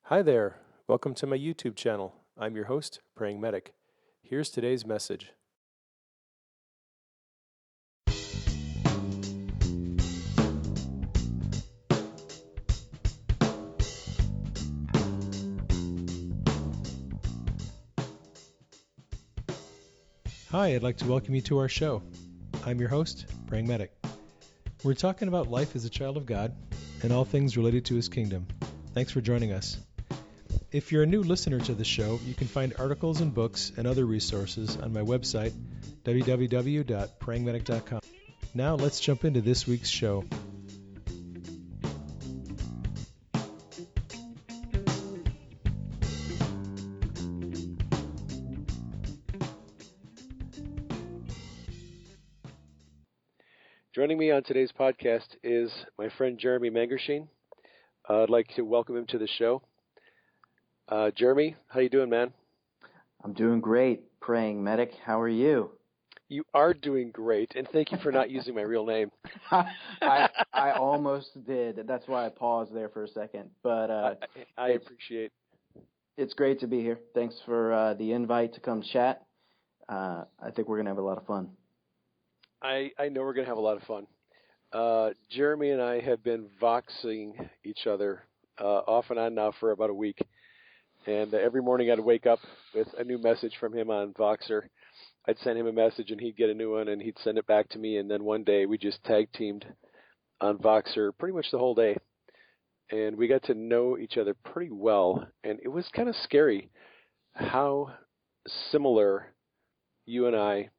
Hi there. Welcome to my YouTube channel. I'm your host, Praying Medic. Here's today's message. Hi, I'd like to welcome you to our show. I'm your host, Praying Medic. We're talking about life as a child of God and all things related to His kingdom. Thanks for joining us. If you're a new listener to the show, you can find articles and books and other resources on my website, www.prayingmedic.com. Now let's jump into this week's show. Joining me on today's podcast is my friend Jeremy Mangerchine. I'd like to welcome him to the show. Jeremy, how you doing, man? I'm doing great, Praying Medic. How are you? You are doing great, and thank you for not using my real name. I almost did. That's why I paused there for a second. But I appreciate. It's great to be here. Thanks for the invite to come chat. I think we're gonna have a lot of fun. I know we're gonna have a lot of fun. Jeremy and I have been voxing each other off and on now for about a week. And every morning I'd wake up with a new message from him on Voxer. I'd send him a message and he'd get a new one and he'd send it back to me. And then one day we just tag teamed on Voxer pretty much the whole day. And we got to know each other pretty well. And it was kind of scary how similar you and I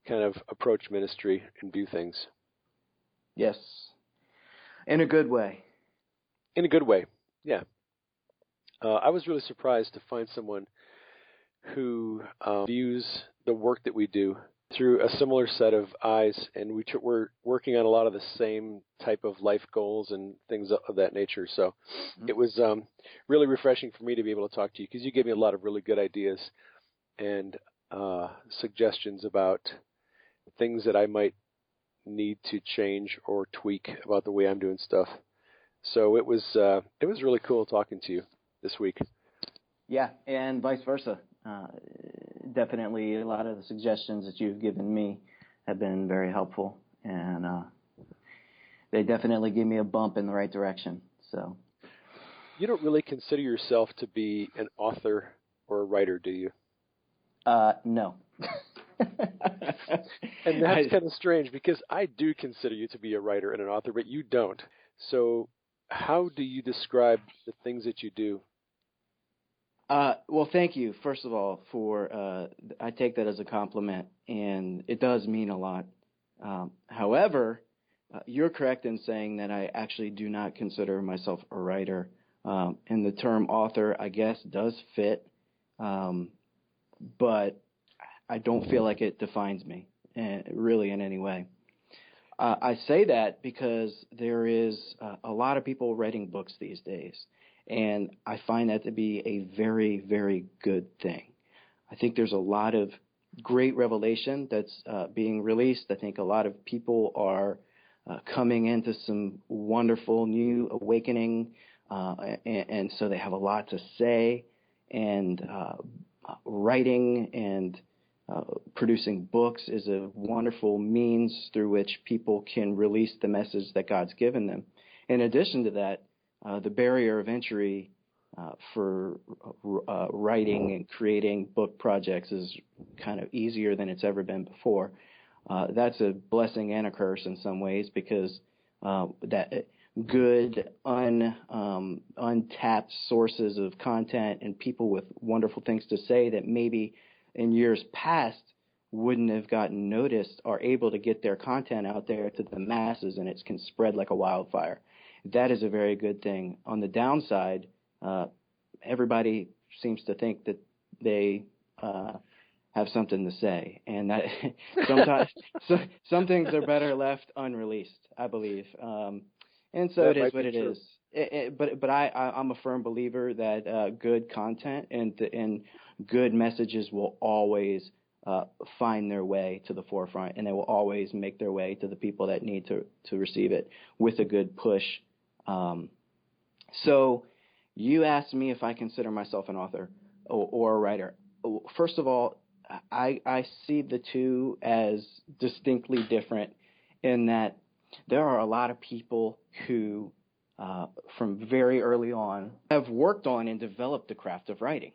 kind of approach ministry and view things. Yes. In a good way. In a good way, yeah. I was really surprised to find someone who views the work that we do through a similar set of eyes, and we're working on a lot of the same type of life goals and things of that nature. So it was really refreshing for me to be able to talk to you because you gave me a lot of really good ideas and suggestions about things that I might need to change or tweak about the way I'm doing stuff. So it was really cool talking to you this week. Yeah, and vice versa. Definitely a lot of the suggestions that you've given me have been very helpful, and they definitely give me a bump in the right direction. So, you don't really consider yourself to be an author or a writer, do you? No. And that's kind of strange because I do consider you to be a writer and an author, but you don't. So how do you describe the things that you do? Well, thank you, first of all, for I take that as a compliment, and it does mean a lot. However, you're correct in saying that I actually do not consider myself a writer. And the term author, I guess, does fit, but I don't feel like it defines me, really, in any way. I say that because there is a lot of people writing books these days, and I find that to be a very, very good thing. I think there's a lot of great revelation that's being released. I think a lot of people are coming into some wonderful new awakening, and so they have a lot to say, and writing and producing books is a wonderful means through which people can release the message that God's given them. In addition to that, the barrier of entry for writing and creating book projects is kind of easier than it's ever been before. That's a blessing and a curse in some ways because that good, untapped sources of content and people with wonderful things to say that maybe in years past wouldn't have gotten noticed are able to get their content out there to the masses, and it can spread like a wildfire. That is a very good thing. On the downside, everybody seems to think that they have something to say, and that sometimes some things are better left unreleased, I believe. And so it is what it is. But I'm a firm believer that good content and good messages will always find their way to the forefront, and they will always make their way to the people that need to receive it with a good push. So You asked me if I consider myself an author or a writer. First of all, I see the two as distinctly different in that there are a lot of people who, from very early on, have worked on and developed the craft of writing.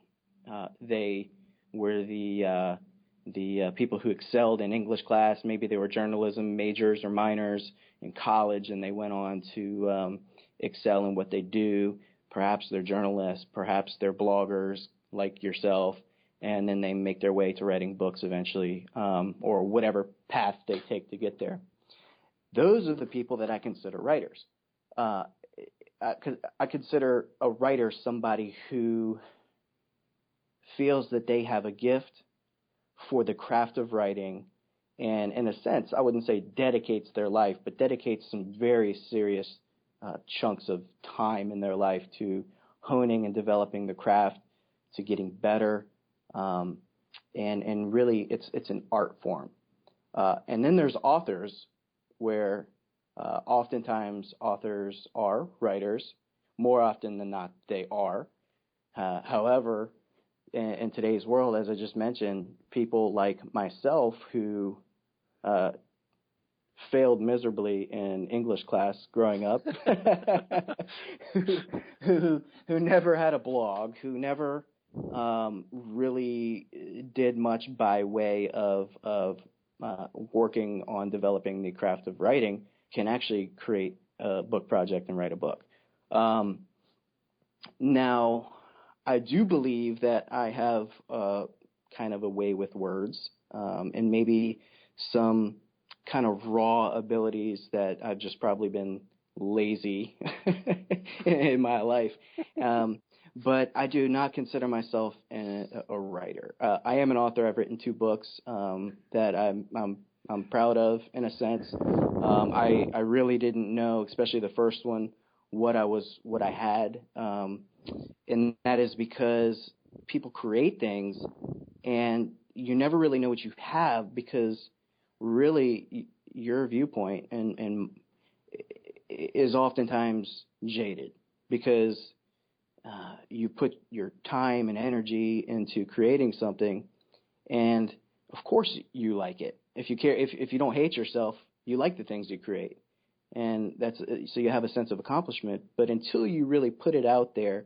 They were the people who excelled in English class. Maybe they were journalism majors or minors in college, and they went on to excel in what they do. Perhaps they're journalists, perhaps they're bloggers like yourself, and then they make their way to writing books eventually, or whatever path they take to get there. Those are the people that I consider writers. I consider a writer somebody who feels that they have a gift for the craft of writing, and in a sense, I wouldn't say dedicates their life, but dedicates some very serious chunks of time in their life to honing and developing the craft, to getting better, and really it's an art form. And then there's authors, where oftentimes authors are writers. More often than not, they are. However, in today's world, as I just mentioned, people like myself who failed miserably in English class growing up, who never had a blog, who never really did much by way of working on developing the craft of writing, can actually create a book project and write a book. Now, I do believe that I have kind of a way with words, and maybe some kind of raw abilities that I've just probably been lazy in my life. But I do not consider myself a writer. I am an author. I've written 2 books that I'm proud of, in a sense. I really didn't know, especially the first one, what I had, and that is because people create things, and you never really know what you have, because really your viewpoint and is oftentimes jaded, because you put your time and energy into creating something, and of course you like it. If you care, if you don't hate yourself, you like the things you create, and that's so you have a sense of accomplishment. But until you really put it out there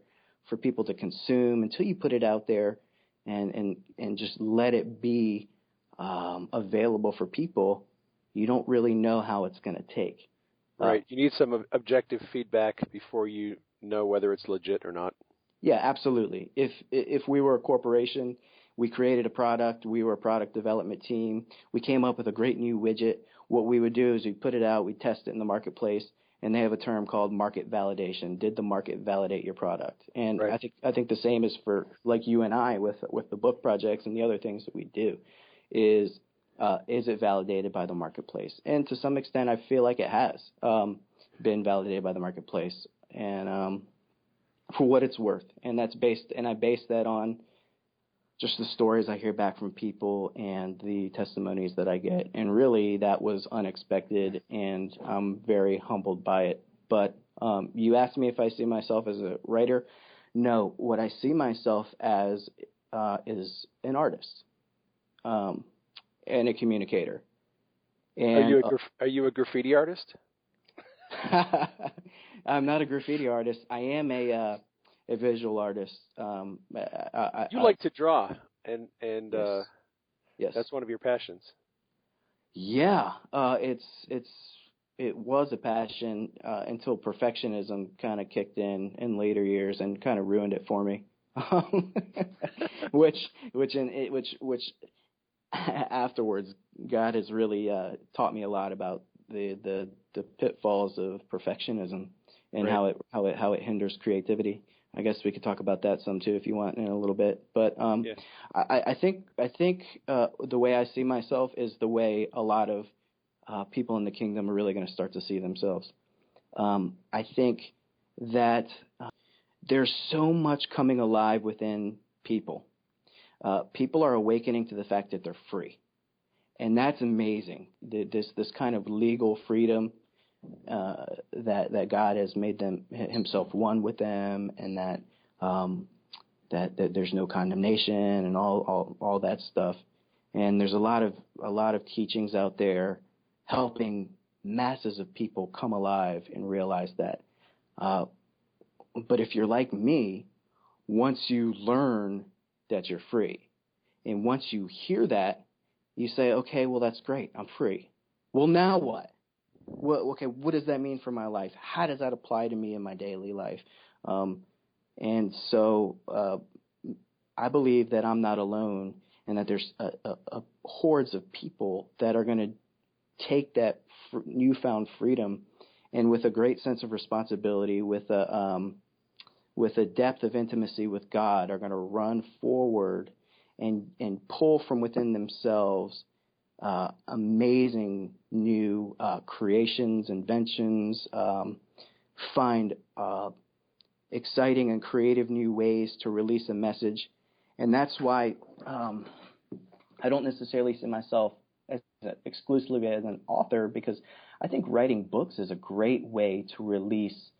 for people to consume, until you put it out there and just let it be available for people, you don't really know how it's going to take. Right. You need some objective feedback before you know whether it's legit or not. Yeah, absolutely. If we were a corporation, we created a product, we were a product development team, we came up with a great new widget, what we would do is we'd put it out, we'd test it in the marketplace, and they have a term called market validation. Did the market validate your product? And right. I think the same is for, like, you and I with the book projects and the other things that we do, is it validated by the marketplace? And to some extent, I feel like it has been validated by the marketplace, and for what it's worth. And I base that on just the stories I hear back from people and the testimonies that I get. And really, that was unexpected, and I'm very humbled by it. But you asked me if I see myself as a writer. No, what I see myself as is an artist and a communicator. And Are you a graffiti artist? I'm not a graffiti artist. I am a visual artist. You like to draw, and yes. Yes, that's one of your passions. Yeah, it was a passion until perfectionism kind of kicked in later years and kind of ruined it for me. which afterwards, God has really taught me a lot about the pitfalls of perfectionism and right. how it hinders creativity. I guess we could talk about that some too if you want in a little bit. But yeah. I think the way I see myself is the way a lot of people in the kingdom are really going to start to see themselves. I think that there's so much coming alive within people. People are awakening to the fact that they're free, and that's amazing. This kind of legal freedom. that God has made them Himself one with them, and that there's no condemnation and all that stuff. And there's a lot of teachings out there helping masses of people come alive and realize that. But if you're like me, once you learn that you're free, and once you hear that, you say, okay, well, that's great. I'm free. Well, now what? Okay, what does that mean for my life? How does that apply to me in my daily life? And so I believe that I'm not alone, and that there's a hordes of people that are going to take that newfound freedom, and with a great sense of responsibility, with a depth of intimacy with God, are going to run forward and pull from within themselves amazing new creations, inventions, find exciting and creative new ways to release a message. And that's why I don't necessarily see myself as exclusively as an author, because I think writing books is a great way to release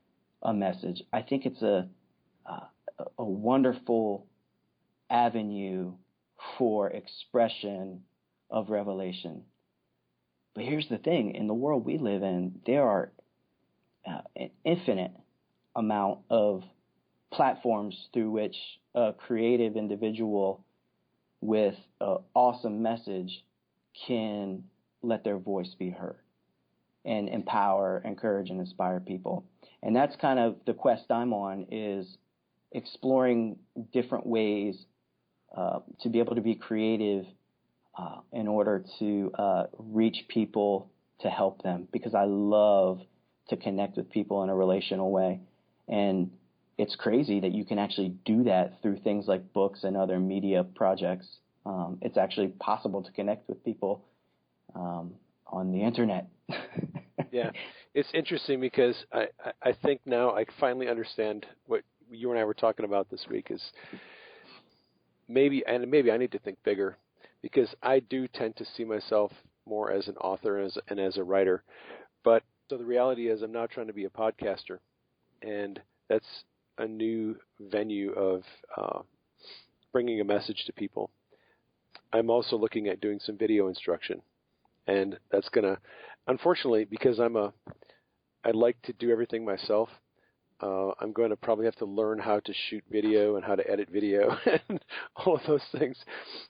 a message. I think it's a wonderful avenue for expression of revelation. But here's the thing: in the world we live in, there are an infinite amount of platforms through which a creative individual with an awesome message can let their voice be heard and empower, encourage, and inspire people. And that's kind of the quest I'm on, is exploring different ways to be able to be creative in order to reach people, to help them, because I love to connect with people in a relational way. And it's crazy that you can actually do that through things like books and other media projects. It's actually possible to connect with people on the internet. Yeah, it's interesting because I think now I finally understand what you and I were talking about this week is maybe I need to think bigger, because I do tend to see myself more as an author and as a writer. But so the reality is I'm now trying to be a podcaster, and that's a new venue of bringing a message to people. I'm also looking at doing some video instruction, and that's going to, unfortunately, because I like to do everything myself, I'm going to probably have to learn how to shoot video and how to edit video and all of those things.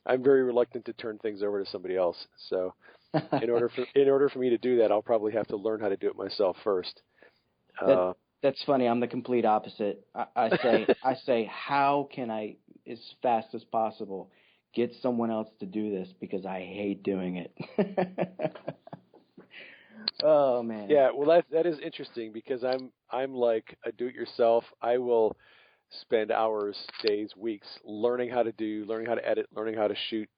I'm very reluctant to turn things over to somebody else. So in order for me to do that, I'll probably have to learn how to do it myself first. That's funny. I'm the complete opposite. I say, how can I, as fast as possible, get someone else to do this, because I hate doing it. Oh man. Yeah, well that is interesting, because I'm like a do-it-yourself. I will spend hours, days, weeks learning how to edit, learning how to shoot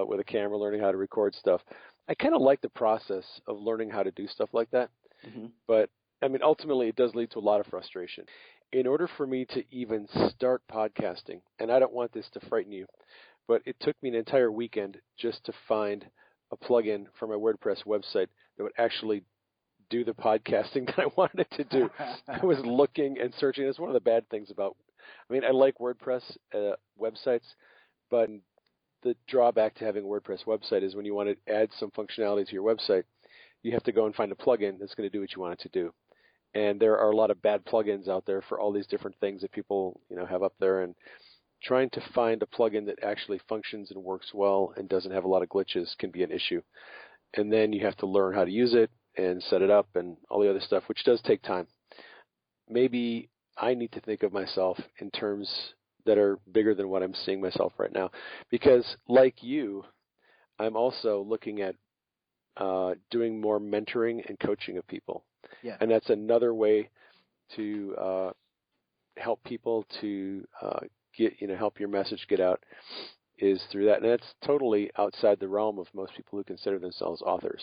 with a camera, learning how to record stuff. I kind of like the process of learning how to do stuff like that. Mm-hmm. But I mean, ultimately, it does lead to a lot of frustration. In order for me to even start podcasting, and I don't want this to frighten you, but it took me an entire weekend just to find a plugin for my WordPress website that would actually do the podcasting that I wanted it to do. I was looking and searching. It's one of the bad things about, I mean, I like WordPress websites, but the drawback to having a WordPress website is when you want to add some functionality to your website, you have to go and find a plugin that's going to do what you want it to do. And there are a lot of bad plugins out there for all these different things that people, have up there, and trying to find a plugin that actually functions and works well and doesn't have a lot of glitches can be an issue. And then you have to learn how to use it and set it up and all the other stuff, which does take time. Maybe I need to think of myself in terms that are bigger than what I'm seeing myself right now, because like you, I'm also looking at doing more mentoring and coaching of people. Yeah. And that's another way to help people to help your message get out, is through that. And that's totally outside the realm of most people who consider themselves authors.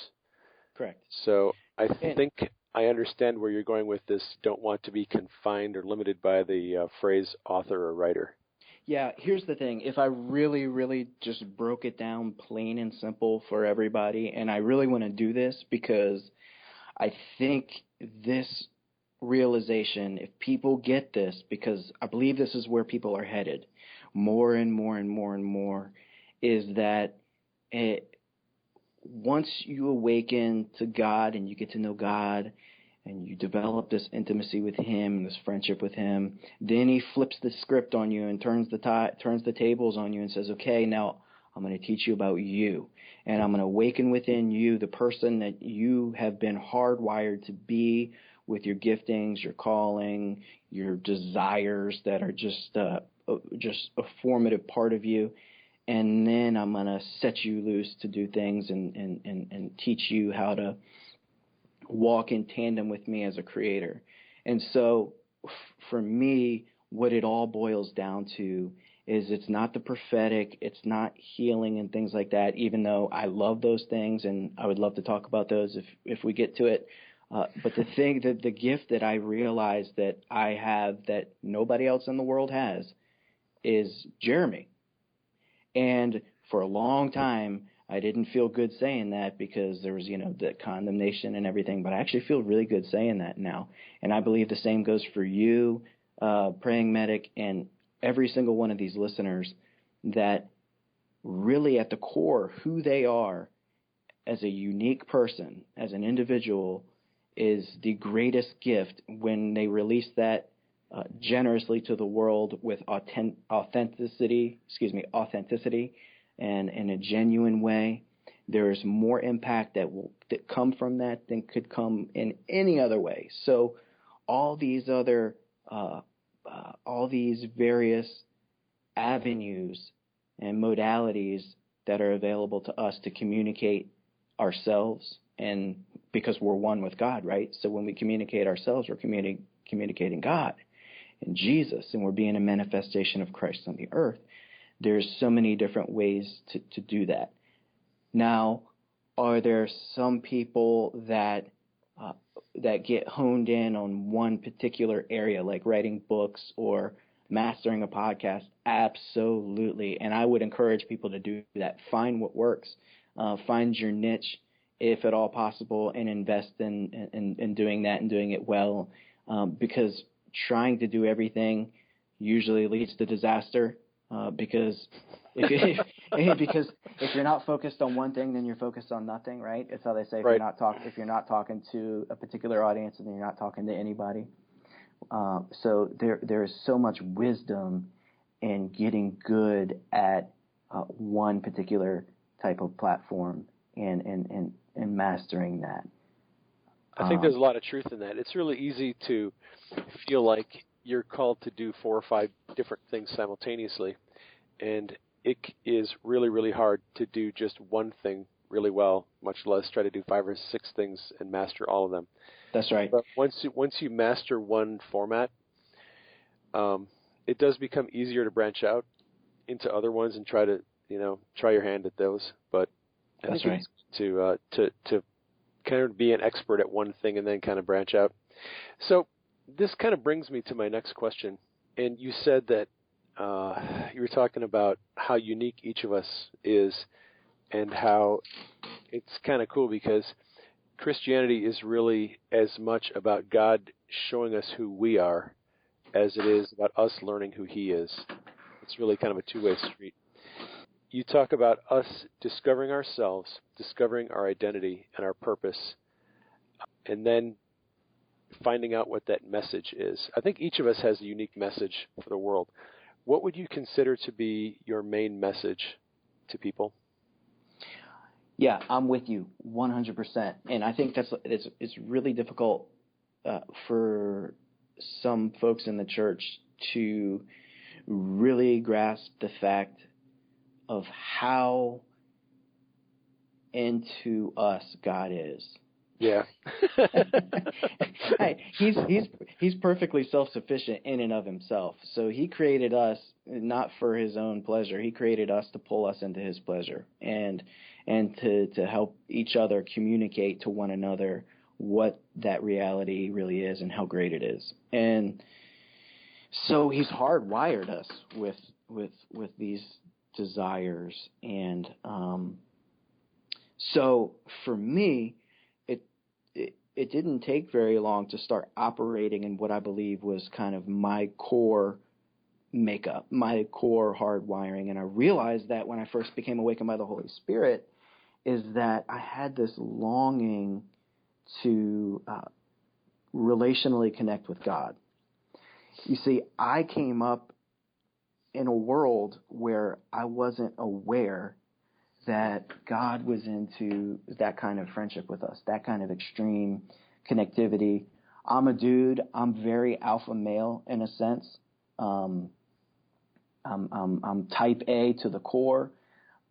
Correct. So I think I understand where you're going with this. Don't want to be confined or limited by the phrase author or writer. Yeah, here's the thing. If I really, really just broke it down plain and simple for everybody, and I really want to do this because I think this realization, if people get this, because I believe this is where people are headed more and more and more and more, is that once you awaken to God and you get to know God and you develop this intimacy with Him, this friendship with Him, then He flips the script on you and turns the tables on you and says, okay, now I'm going to teach you about you, and I'm going to awaken within you the person that you have been hardwired to be, with your giftings, your calling, your desires that are just a formative part of you. And then I'm going to set you loose to do things and teach you how to walk in tandem with me as a creator. And so for me, what it all boils down to is it's not the prophetic, it's not healing and things like that, even though I love those things and I would love to talk about those if we get to it. But the gift that I realize that I have that nobody else in the world has is Jeremy. And for a long time, I didn't feel good saying that because there was, the condemnation and everything. But I actually feel really good saying that now. And I believe the same goes for you, Praying Medic, and every single one of these listeners, that really at the core, who they are as a unique person, as an individual, is the greatest gift when they release that generously to the world with authenticity, and in a genuine way. There is more impact that come from that than could come in any other way. So all these various avenues and modalities that are available to us to communicate ourselves, and because we're one with God, right? So when we communicate ourselves, we're communicating God and Jesus, and we're being a manifestation of Christ on the earth. There's so many different ways to do that. Now, are there some people that get honed in on one particular area, like writing books or mastering a podcast? Absolutely. And I would encourage people to do that. Find what works. Find your niche, if at all possible, and invest in doing that and doing it well, because trying to do everything usually leads to disaster, because if you're not focused on one thing, then you're focused on nothing, right? It's how they say, Right. if you're not talking to a particular audience, then you're not talking to anybody. So there is so much wisdom in getting good at one particular type of platform and mastering that. I think there's a lot of truth in that. It's really easy to feel like you're called to do 4 or 5 different things simultaneously, and it is really, really hard to do just one thing really well, much less try to do 5 or 6 things and master all of them. That's right. But once you master one format, it does become easier to branch out into other ones and try your hand at those. But I That's think right. it's to kind of be an expert at one thing and then kind of branch out. So this kind of brings me to my next question. And you said that you were talking about how unique each of us is, and how it's kind of cool because Christianity is really as much about God showing us who we are as it is about us learning who He is. It's really kind of a two-way street. You talk about us discovering ourselves, discovering our identity and our purpose, and then finding out what that message is. I think each of us has a unique message for the world. What would you consider to be your main message to people? Yeah, I'm with you 100%. And I think it's really difficult for some folks in the church to really grasp the fact of how into us God is. Yeah. He's perfectly self-sufficient in and of himself. So He created us not for His own pleasure. He created us to pull us into His pleasure and to help each other communicate to one another what that reality really is and how great it is. And so He's hardwired us with these desires. And so for me, it didn't take very long to start operating in what I believe was kind of my core makeup, my core hardwiring. And I realized that when I first became awakened by the Holy Spirit, is that I had this longing to relationally connect with God. You see, I came up in a world where I wasn't aware that God was into that kind of friendship with us, that kind of extreme connectivity. I'm a dude. I'm very alpha male in a sense. I'm type A to the core,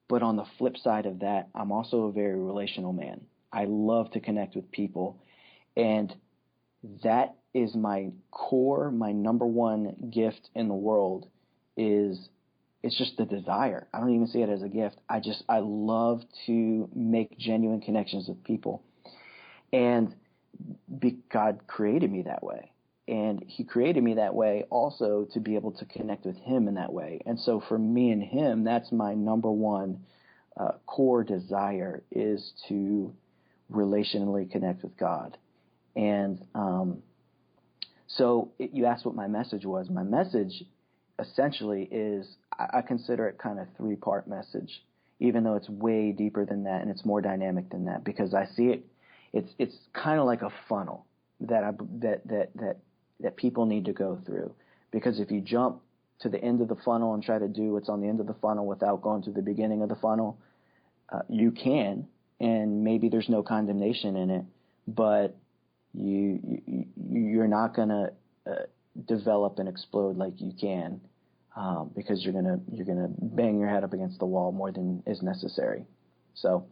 but on the flip side of that, I'm also a very relational man. I love to connect with people, and that is my core, my number one gift in the world is it's just the desire. I don't even see it as a gift. I love to make genuine connections with people. And God created me that way. And he created me that way also to be able to connect with him in that way. And so for me and him, that's my number one core desire is to relationally connect with God. And so you asked what my message was. My message essentially is, I consider it kind of three-part message, even though it's way deeper than that and it's more dynamic than that, because I see it's kind of like a funnel that people need to go through. Because if you jump to the end of the funnel and try to do what's on the end of the funnel without going to the beginning of the funnel, you can, and maybe there's no condemnation in it, but you're not going to develop and explode like you can, because you're gonna bang your head up against the wall more than is necessary. So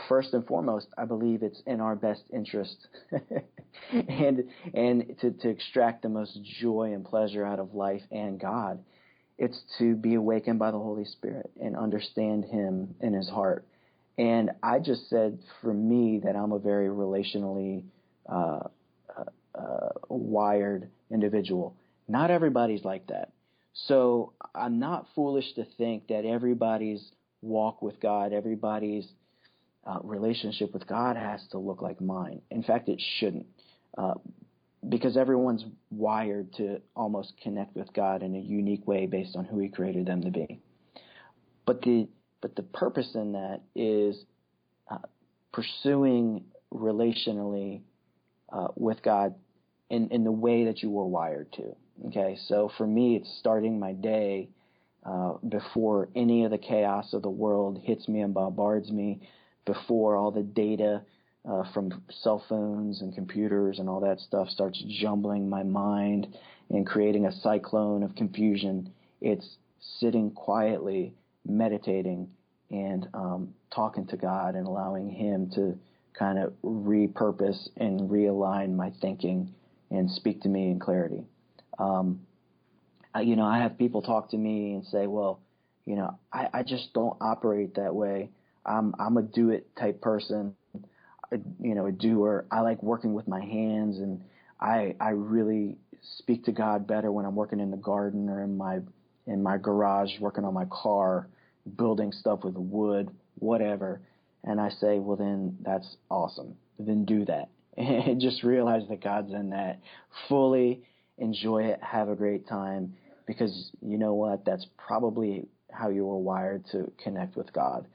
first and foremost, I believe it's in our best interest and to extract the most joy and pleasure out of life and God. It's to be awakened by the Holy Spirit and understand him in his heart. And I just said for me that I'm a very relationally wired individual. Not everybody's like that. So I'm not foolish to think that everybody's walk with God, everybody's relationship with God has to look like mine. In fact, it shouldn't, because everyone's wired to almost connect with God in a unique way based on who he created them to be. But the purpose in that is pursuing relationally with God in the way that you were wired to. Okay, so for me, it's starting my day before any of the chaos of the world hits me and bombards me, before all the data from cell phones and computers and all that stuff starts jumbling my mind and creating a cyclone of confusion. It's sitting quietly, meditating, and talking to God and allowing him to kind of repurpose and realign my thinking and speak to me in clarity. I have people talk to me and say, well, I just don't operate that way. I'm a do-it type person, a doer. I like working with my hands, and I really speak to God better when I'm working in the garden or in my garage, working on my car, building stuff with wood, whatever. And I say, well, then that's awesome. Then do that. And just realize that God's in that. Fully enjoy it. Have a great time. Because you know what? That's probably how you were wired to connect with God.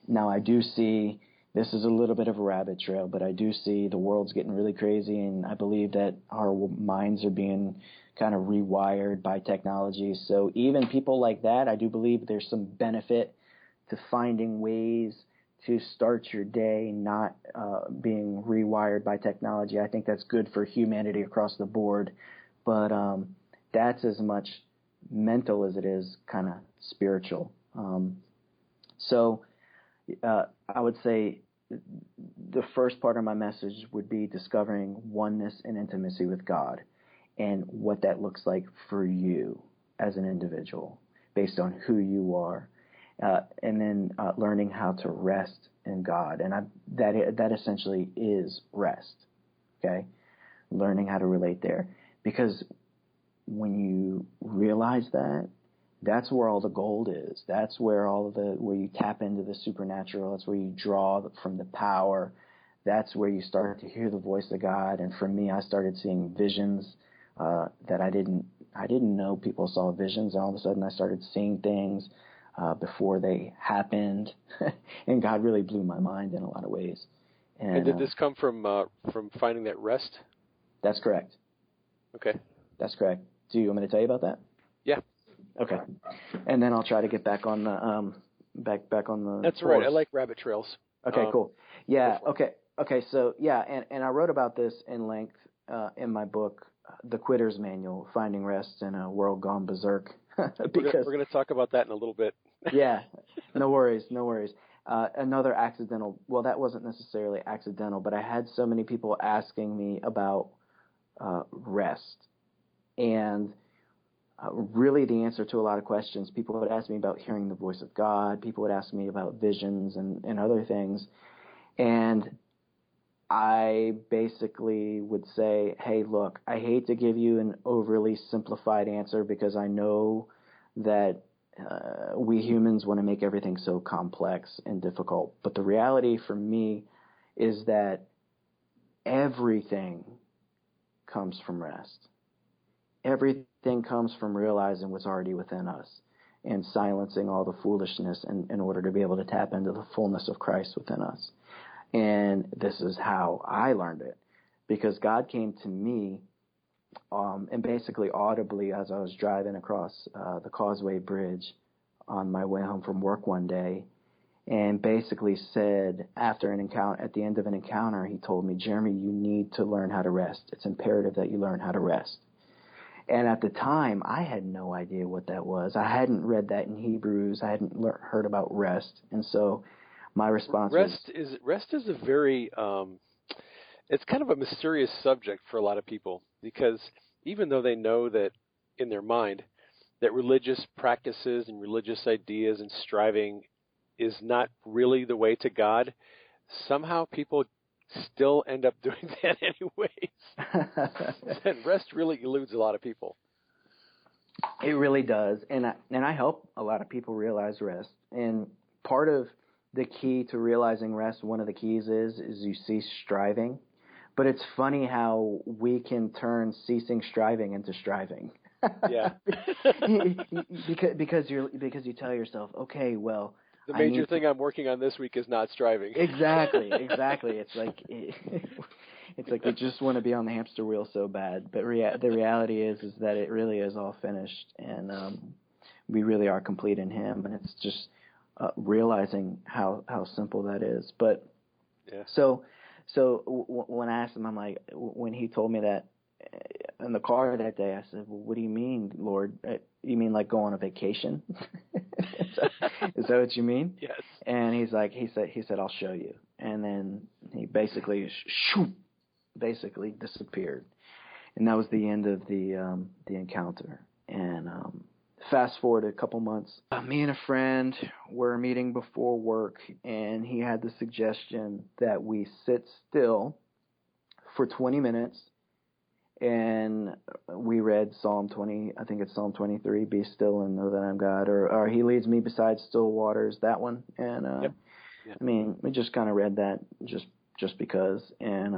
Now, I do see, this is a little bit of a rabbit trail, but I do see the world's getting really crazy, and I believe that our minds are being kind of rewired by technology. So even people like that, I do believe there's some benefit to finding ways to start your day not being rewired by technology. I think that's good for humanity across the board, but that's as much mental as it is kind of spiritual. So I would say the first part of my message would be discovering oneness and intimacy with God and what that looks like for you as an individual based on who you are. And then learning how to rest in God. And that essentially is rest, okay? Learning how to relate there. Because when you realize that, that's where all the gold is. That's where where you tap into the supernatural. That's where you draw from the power that's where you start to hear the voice of God. And for me, I started seeing visions that I didn't know people saw visions. And all of a sudden, I started seeing things before they happened, and God really blew my mind in a lot of ways. And did this come from finding that rest? That's correct. Okay. That's correct. Do you want me to tell you about that? Yeah. Okay. And then I'll try to get back on the back on the. That's course. right. I like rabbit trails. Okay. Cool. Yeah. Okay. So yeah, and I wrote about this in length in my book, The Quitter's Manual: Finding Rest in a World Gone Berserk. Because we're going to talk about that in a little bit. Yeah. No worries. Another accidental. Well, that wasn't necessarily accidental, but I had so many people asking me about rest, and really the answer to a lot of questions. People would ask me about hearing the voice of God. People would ask me about visions and other things. And I basically would say, hey, look, I hate to give you an overly simplified answer because I know that we humans want to make everything so complex and difficult. But the reality for me is that everything comes from rest. Everything comes from realizing what's already within us and silencing all the foolishness in order to be able to tap into the fullness of Christ within us. And this is how I learned it, because God came to me and basically audibly as I was driving across the Causeway Bridge on my way home from work one day, and basically said at the end of an encounter, he told me, Jeremy, you need to learn how to rest. It's imperative that you learn how to rest. And at the time, I had no idea what that was. I hadn't read that in Hebrews. I hadn't heard about rest. And so my response rest is a very it's kind of a mysterious subject for a lot of people, because even though they know that in their mind that religious practices and religious ideas and striving is not really the way to God, somehow people still end up doing that anyways. And rest really eludes a lot of people. It really does. And I help a lot of people realize rest. And part of the key to realizing rest, one of the keys is you cease striving. But it's funny how we can turn ceasing striving into striving. Yeah. because you tell yourself, okay, well, the major thing I'm working on this week is not striving. Exactly. It's like we just want to be on the hamster wheel so bad. But the reality is that it really is all finished, and we really are complete in Him. And it's just realizing how simple that is. But yeah. So when I asked him, I'm like, when he told me that in the car that day, I said, well, what do you mean, Lord? You mean like go on a vacation? Is that what you mean? Yes. And he said, I'll show you. And then he basically disappeared. And that was the end of the encounter. And fast forward a couple months, me and a friend were meeting before work, and he had the suggestion that we sit still for 20 minutes, and we read Psalm 20, I think it's Psalm 23, be still and know that I'm God, or He leads me beside still waters, that one. And Yep. I mean, we just kind of read that just because, and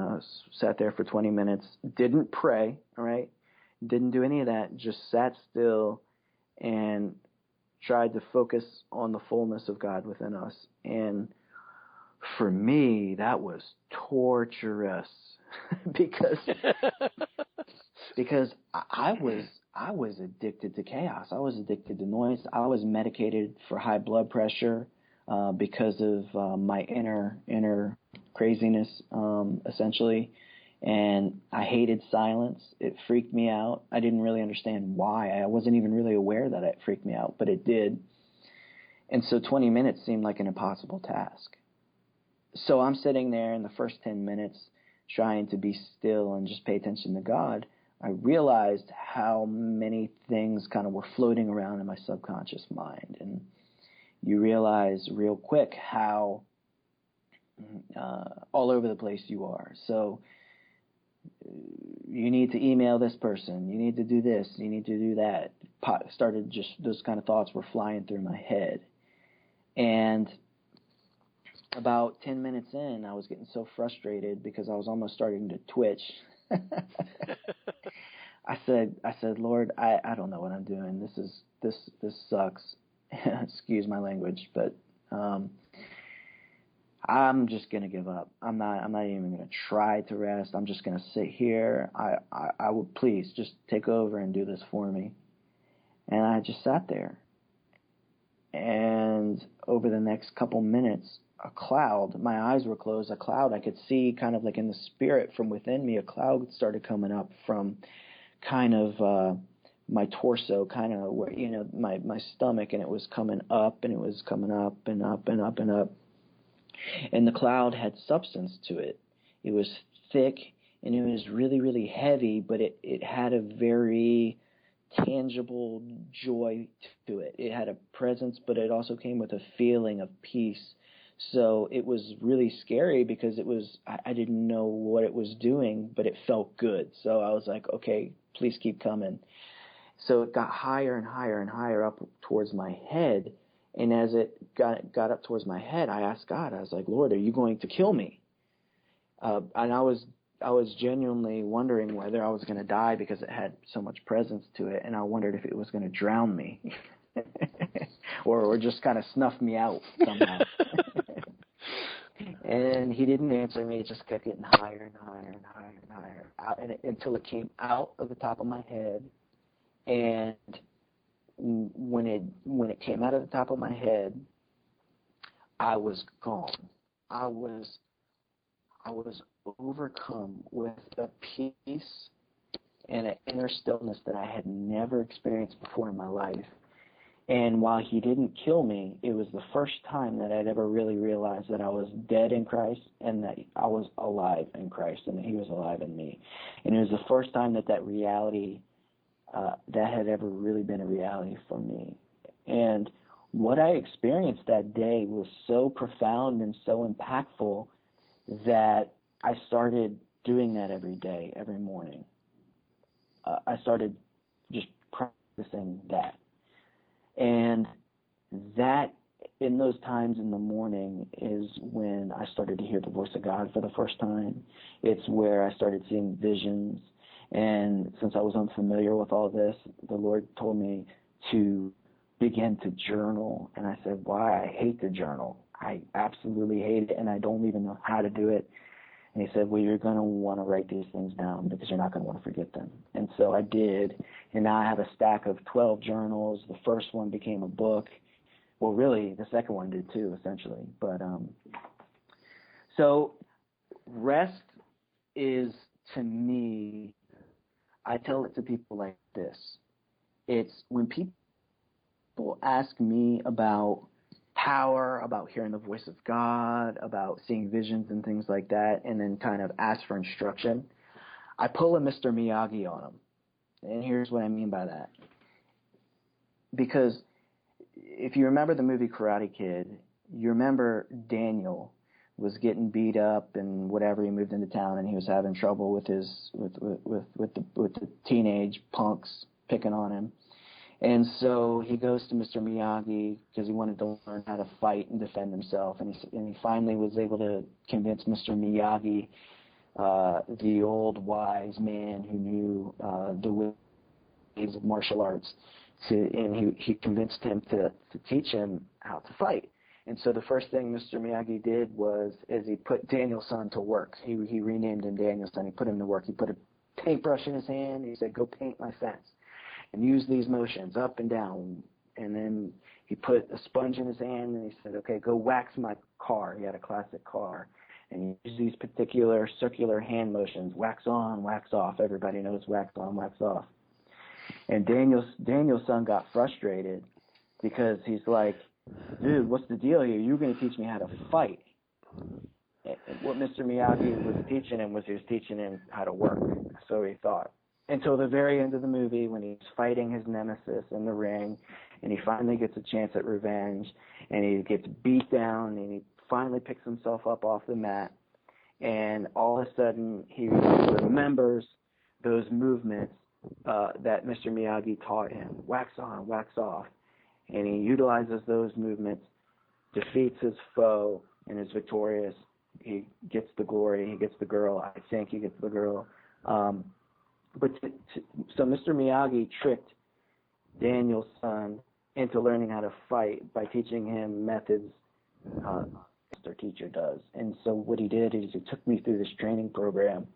sat there for 20 minutes, didn't pray, all right, didn't do any of that, just sat still and tried to focus on the fullness of God within us. And for me, that was torturous because I was addicted to chaos. I was addicted to noise. I was medicated for high blood pressure because of my inner craziness, essentially. And I hated silence. It freaked me out. I didn't really understand why. I wasn't even really aware that it freaked me out, but it did. And so 20 minutes seemed like an impossible task. So I'm sitting there in the first 10 minutes trying to be still and just pay attention to God. I realized how many things kind of were floating around in my subconscious mind. And you realize real quick how all over the place you are. So you need to email this person, you need to do this, you need to do that. Started just those kind of thoughts were flying through my head. And about 10 minutes in, I was getting so frustrated because I was almost starting to twitch. I said, Lord, I don't know what I'm doing. This sucks. Excuse my language, but I'm just gonna give up. I'm not even gonna try to rest. I'm just gonna sit here. I would please just take over and do this for me. And I just sat there. And over the next couple minutes, a cloud, my eyes were closed, a cloud I could see kind of like in the spirit from within me, a cloud started coming up from kind of my torso, kind of where, my stomach, and it was coming up, and it was coming up and up and up and up. And the cloud had substance to it. It was thick, and it was really, really heavy, but it had a very tangible joy to it. It had a presence, but it also came with a feeling of peace. So it was really scary because I didn't know what it was doing, but it felt good. So I was like, okay, please keep coming. So it got higher and higher and higher up towards my head. And as it got up towards my head, I asked God, I was like, Lord, are you going to kill me? And I was genuinely wondering whether I was going to die because it had so much presence to it. And I wondered if it was going to drown me or just kind of snuff me out somehow. And he didn't answer me. It just kept getting higher and higher and higher and higher until it came out of the top of my head. And when it came out of the top of my head, I was gone. I was overcome with a peace and an inner stillness that I had never experienced before in my life. And while he didn't kill me, it was the first time that I'd ever really realized that I was dead in Christ and that I was alive in Christ and that he was alive in me. And it was the first time that reality, that had ever really been a reality for me. And what I experienced that day was so profound and so impactful that I started doing that every day, every morning. I started just practicing that. And that, in those times in the morning, is when I started to hear the voice of God for the first time. It's where I started seeing visions. And since I was unfamiliar with all this, the Lord told me to begin to journal. And I said, why? I hate to journal. I absolutely hate it, and I don't even know how to do it. And he said, well, you're going to want to write these things down because you're not going to want to forget them. And so I did, and now I have a stack of 12 journals. The first one became a book. Well, really, the second one did too, essentially. But so rest is, to me, I tell it to people like this. It's when people ask me about power, about hearing the voice of God, about seeing visions and things like that, and then kind of ask for instruction, I pull a Mr. Miyagi on them. And here's what I mean by that. Because if you remember the movie Karate Kid, you remember Daniel was getting beat up and whatever. He moved into town and he was having trouble with the teenage punks picking on him. And so he goes to Mr. Miyagi because he wanted to learn how to fight and defend himself. And he finally was able to convince Mr. Miyagi, the old wise man who knew the ways of martial arts, and he convinced him to teach him how to fight. And so the first thing Mr. Miyagi did is he put Daniel-san to work. He renamed him Daniel-san. He put him to work. He put a paintbrush in his hand. He said, go paint my fence. And use these motions up and down. And then he put a sponge in his hand and he said, okay, go wax my car. He had a classic car. And he used these particular circular hand motions, wax on, wax off. Everybody knows wax on, wax off. And Daniel's son got frustrated because he's like, dude, what's the deal here? You're going to teach me how to fight. And what Mr. Miyagi was teaching him was he was teaching him how to work. So he thought. Until the very end of the movie when he's fighting his nemesis in the ring and he finally gets a chance at revenge and he gets beat down and he finally picks himself up off the mat and all of a sudden he remembers those movements that Mr. Miyagi taught him, wax on, wax off, and he utilizes those movements, defeats his foe, and is victorious. He gets the glory. He gets the girl. I think he gets the girl. So Mr. Miyagi tricked Daniel's son into learning how to fight by teaching him methods their teacher does. And so what he did is he took me through this training program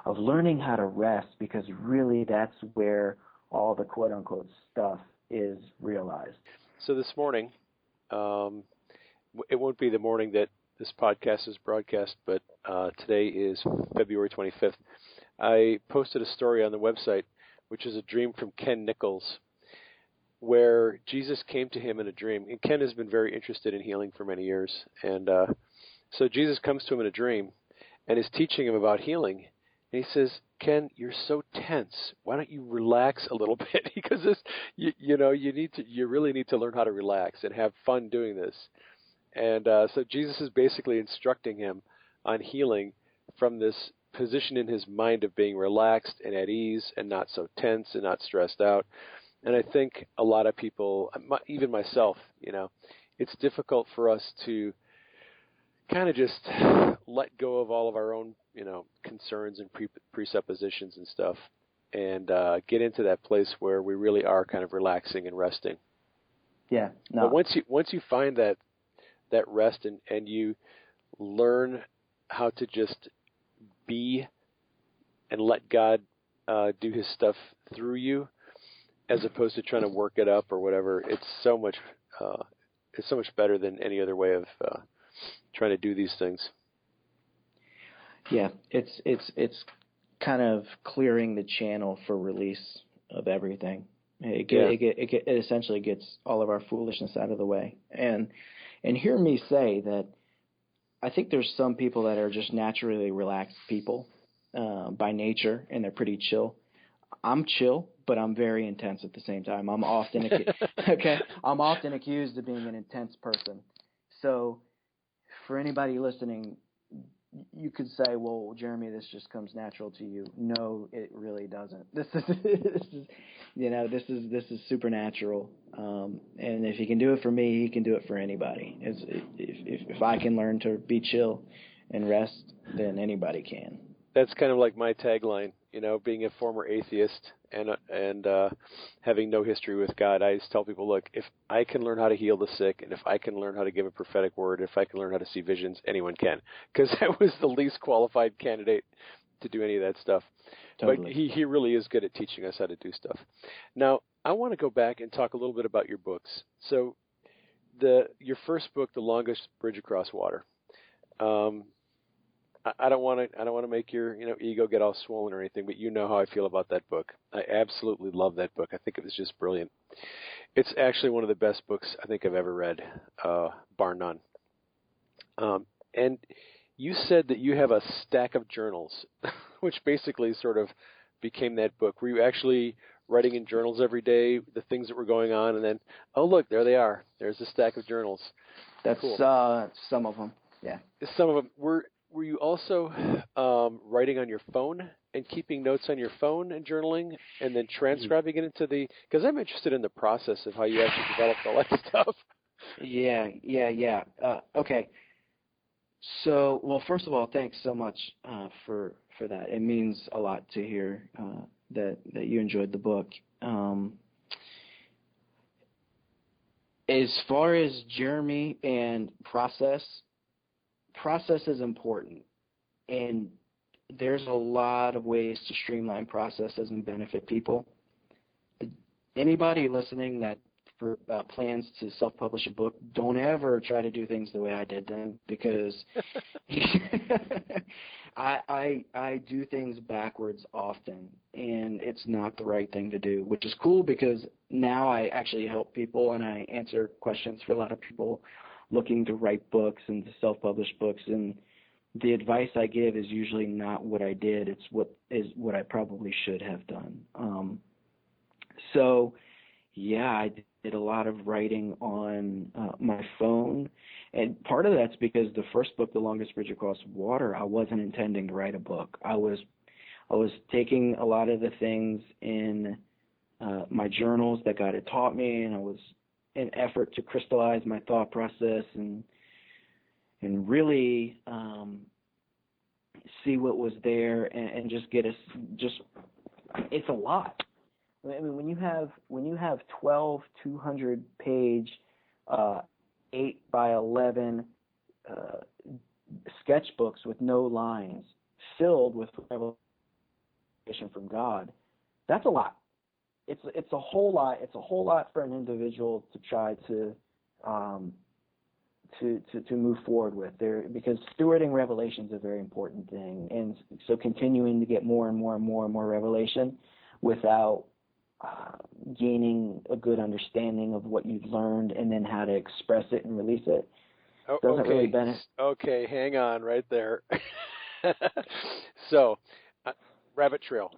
of learning how to rest, because really that's where all the quote-unquote stuff is realized. So this morning, it won't be the morning that this podcast is broadcast, but today is February 25th. I posted a story on the website, which is a dream from Ken Nichols, where Jesus came to him in a dream. And Ken has been very interested in healing for many years. And so Jesus comes to him in a dream and is teaching him about healing. And he says, Ken, you're so tense. Why don't you relax a little bit? Because you really need to learn how to relax and have fun doing this. And so Jesus is basically instructing him on healing from this position in his mind of being relaxed and at ease and not so tense and not stressed out. And I think a lot of people, even myself, it's difficult for us to kind of just let go of all of our own, concerns and presuppositions and stuff, and get into that place where we really are kind of relaxing and resting. Yeah. No. But once you find that rest and you learn how to just be and let God do His stuff through you, as opposed to trying to work it up or whatever, it's so much better than any other way of trying to do these things. Yeah, it's kind of clearing the channel for release of everything. It essentially gets all of our foolishness out of the way. And hear me say that I think there's some people that are just naturally relaxed people by nature, and they're pretty chill. I'm chill, but I'm very intense at the same time. I'm often accused of being an intense person. So for anybody listening, you could say, well, Jeremy, this just comes natural to you. No, it really doesn't. This is supernatural. And if he can do it for me, he can do it for anybody. If I can learn to be chill and rest, then anybody can. That's kind of like my tagline, being a former atheist and having no history with God. I just tell people, look, if I can learn how to heal the sick, and if I can learn how to give a prophetic word, if I can learn how to see visions, anyone can. Because I was the least qualified candidate to do any of that stuff. Totally. But he really is good at teaching us how to do stuff. Now, I want to go back and talk a little bit about your books. So your first book, The Longest Bridge Across Water. I don't want to make your ego get all swollen or anything, but you know how I feel about that book. I absolutely love that book. I think it was just brilliant. It's actually one of the best books I think I've ever read, bar none. And you said that you have a stack of journals, which basically sort of became that book. Were you actually writing in journals every day, the things that were going on, and then, oh, look, there they are. There's a stack of journals. That's cool. Some of them, yeah. Some of them. Were you also writing on your phone and keeping notes on your phone and journaling and then transcribing it into because I'm interested in the process of how you actually developed all that stuff. Yeah. Okay. So, well, first of all, thanks so much for that. It means a lot to hear that you enjoyed the book. As far as Jeremy and process is important, and there's a lot of ways to streamline processes and benefit people. Anybody listening that plans to self-publish a book, don't ever try to do things the way I did them, because I do things backwards often, and it's not the right thing to do, which is cool because now I actually help people and I answer questions for a lot of people looking to write books and to self-publish books, and the advice I give is usually not what I did. It's what I probably should have done. So, yeah, I did a lot of writing on my phone, and part of that's because the first book, The Longest Bridge Across Water, I wasn't intending to write a book. I was taking a lot of the things in my journals that God had taught me, and I was in effort to crystallize my thought process and really see what was there and just get us just it's a lot. I mean, when you have 12 200-page 8 by 11 sketchbooks with no lines filled with revelation from God, that's a lot. It's a whole lot. It's a whole lot for an individual to try to move forward with there, because stewarding revelation is a very important thing, and so continuing to get more and more and more and more revelation without gaining a good understanding of what you've learned and then how to express it and release it doesn't really benefit. Okay, hang on right there. So, short rabbit trail.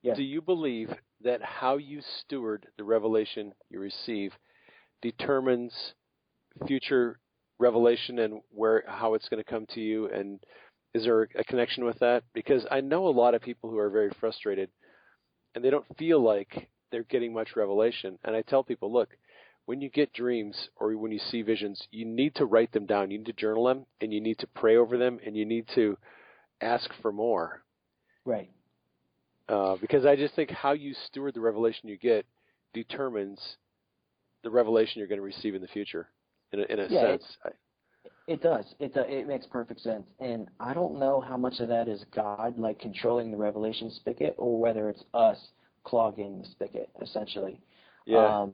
Yes. Do you believe that how you steward the revelation you receive determines future revelation and how it's going to come to you? And is there a connection with that? Because I know a lot of people who are very frustrated and they don't feel like they're getting much revelation. And I tell people, look, when you get dreams or when you see visions, you need to write them down. You need to journal them, and you need to pray over them, and you need to ask for more. Right. Because I just think how you steward the revelation you get determines the revelation you're going to receive in the future, in a sense. It does. It makes perfect sense. And I don't know how much of that is God, like, controlling the revelation spigot, or whether it's us clogging the spigot, essentially. Yeah.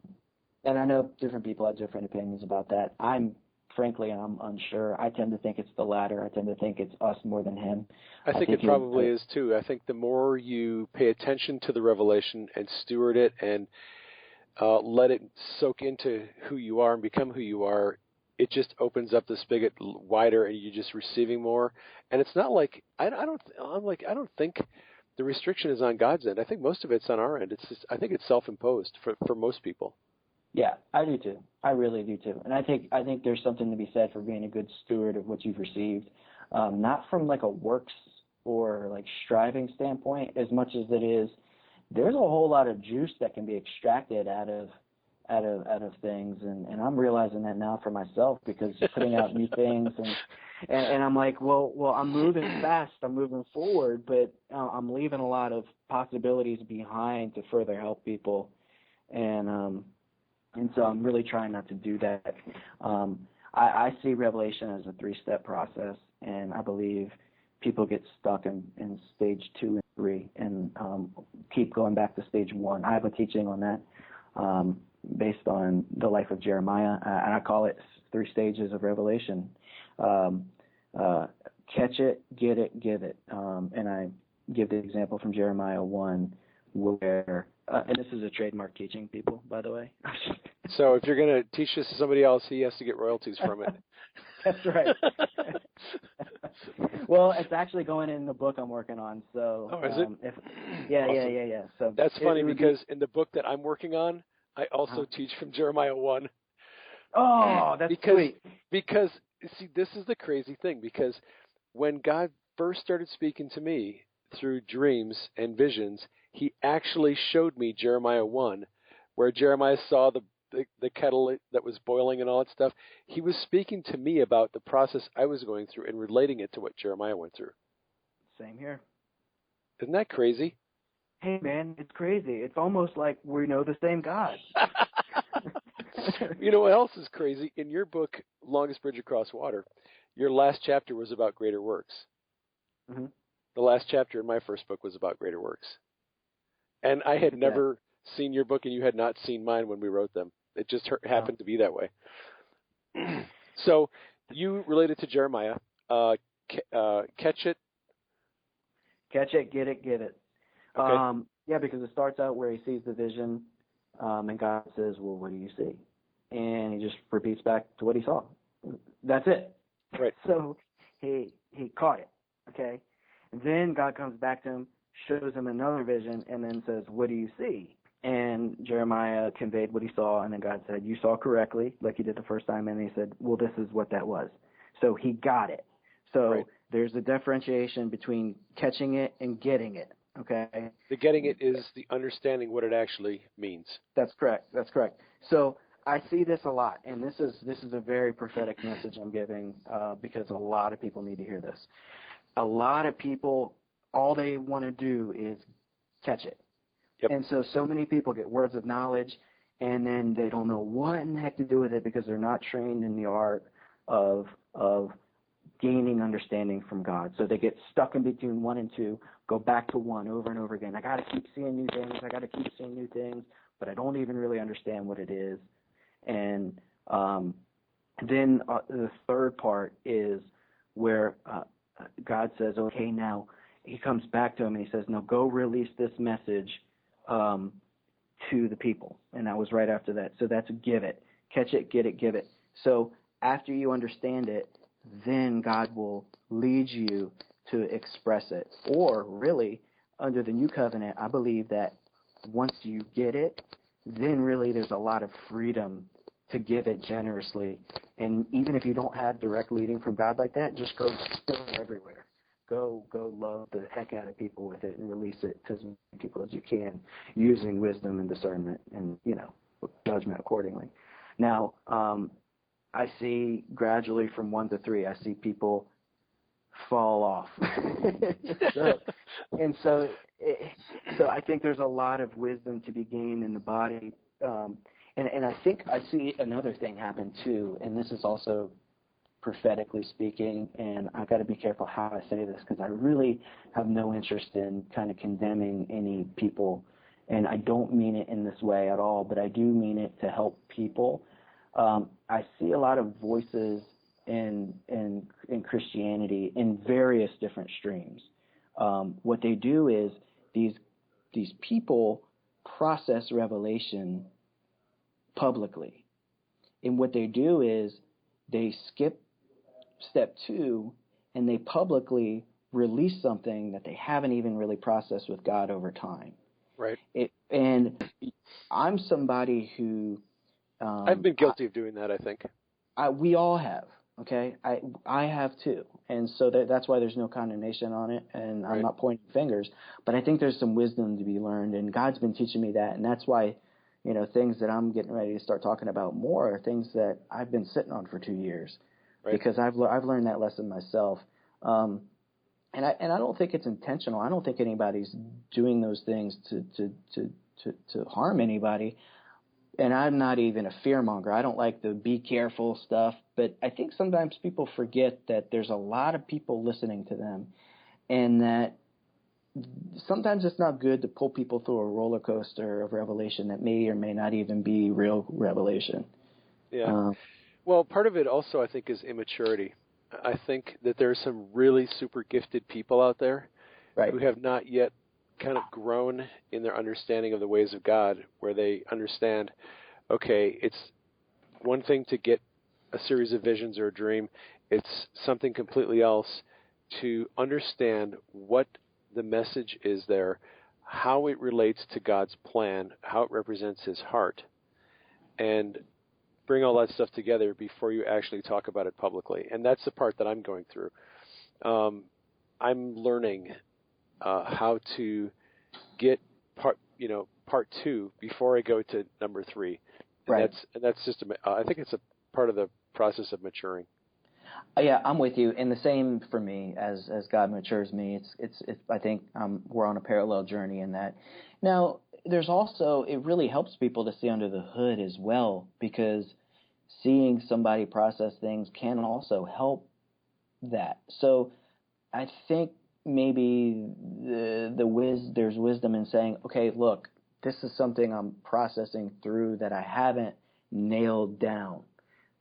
And I know different people have different opinions about that. I'm unsure. I tend to think it's the latter. I tend to think it's us more than him. I think it probably is too. I think the more you pay attention to the revelation and steward it and let it soak into who you are and become who you are, it just opens up the spigot wider, and you're just receiving more. And it's not like I don't think the restriction is on God's end. I think most of it's on our end. I think it's self-imposed for most people. Yeah, I do too. I really do too. And I think there's something to be said for being a good steward of what you've received, not from like a works or like striving standpoint as much as it is. There's a whole lot of juice that can be extracted out of things, and I'm realizing that now for myself, because putting out new things and I'm like, well, I'm moving fast, I'm moving forward, but I'm leaving a lot of possibilities behind to further help people, and so I'm really trying not to do that. I see revelation as a 3-step process, and I believe people get stuck in stage 2 and 3 and keep going back to stage 1. I have a teaching on that based on the life of Jeremiah, and I call it 3 stages of revelation. Catch it, get it, give it. And I give the example from Jeremiah 1 where and this is a trademark teaching, people, by the way. So if you're going to teach this to somebody else, he has to get royalties from it. That's right. Well, it's actually going in the book I'm working on. So, is it? Yeah. So that's funny because in the book that I'm working on, I also teach from Jeremiah 1. Oh, that's sweet. Because, see, this is the crazy thing, because when God first started speaking to me through dreams and visions, he actually showed me Jeremiah 1, where Jeremiah saw the kettle that was boiling and all that stuff. He was speaking to me about the process I was going through and relating it to what Jeremiah went through. Same here. Isn't that crazy? Hey, man, it's crazy. It's almost like we know the same God. You know what else is crazy? In your book, Longest Bridge Across Water, your last chapter was about greater works. Mm-hmm. The last chapter in my first book was about greater works. And I had never seen your book, and you had not seen mine when we wrote them. It just happened to be that way. So you related to Jeremiah. Catch it. Catch it, get it, give it. Okay. Yeah, because it starts out where he sees the vision, and God says, well, what do you see? And he just repeats back to what he saw. That's it. Right. So he caught it, okay? And then God comes back to him, shows him another vision, and then says, what do you see? And Jeremiah conveyed what he saw, and then God said, you saw correctly, like you did the first time, and he said, well, this is what that was. So he got it. So there's a differentiation between catching it and getting it, okay? The getting it is the understanding what it actually means. That's correct. So I see this a lot, and this is a very prophetic message I'm giving because a lot of people need to hear this. A lot of people, all they want to do is catch it. Yep. And so many people get words of knowledge, and then they don't know what in the heck to do with it because they're not trained in the art of gaining understanding from God. So they get stuck in between 1 and 2, go back to 1 over and over again. I got to keep seeing new things. I got to keep seeing new things, but I don't even really understand what it is. And then the third part is where God says, okay, now he comes back to him and he says, now go release this message to the people. And that was right after that. So that's give it. Catch it, get it, give it. So after you understand it, then God will lead you to express it. Or really, under the new covenant, I believe that once you get it, then really there's a lot of freedom to give it generously. And even if you don't have direct leading from God like that, just go spill it everywhere. Go love the heck out of people with it and release it to as many people as you can, using wisdom and discernment and, judgment accordingly. Now, I see gradually from 1 to 3, I see people fall off. So I think there's a lot of wisdom to be gained in the body. And I think I see another thing happen too, and this is also prophetically speaking, and I've got to be careful how I say this because I really have no interest in kind of condemning any people, and I don't mean it in this way at all, but I do mean it to help people. I see a lot of voices in Christianity in various different streams. What they do is these people process revelation publicly. And what they do is they skip step 2 and they publicly release something that they haven't even really processed with God over time. Right. And I'm somebody who... I've been guilty of doing that, I think. We all have, okay? I have too. And so that's why there's no condemnation on it, and I'm not pointing fingers. But I think there's some wisdom to be learned, and God's been teaching me that, and that's why things that I'm getting ready to start talking about more are things that I've been sitting on for 2 years, because I've learned that lesson myself. And I don't think it's intentional. I don't think anybody's doing those things to harm anybody. And I'm not even a fearmonger. I don't like the be careful stuff. But I think sometimes people forget that there's a lot of people listening to them, and that sometimes it's not good to pull people through a roller coaster of revelation that may or may not even be real revelation. Yeah. Well, part of it also, I think, is immaturity. I think that there are some really super gifted people out there who have not yet kind of grown in their understanding of the ways of God, where they understand, okay, it's one thing to get a series of visions or a dream. It's something completely else to understand what the message is there, how it relates to God's plan, how it represents his heart, and bring all that stuff together before you actually talk about it publicly. And that's the part that I'm going through. I'm learning how to get part 2 before I go to number 3. And that's just I think it's a part of the process of maturing. Yeah, I'm with you, and the same for me as God matures me. It's I think we're on a parallel journey in that. Now, there's also, it really helps people to see under the hood as well, because seeing somebody process things can also help that. So I think maybe there's wisdom in saying, okay, look, this is something I'm processing through that I haven't nailed down.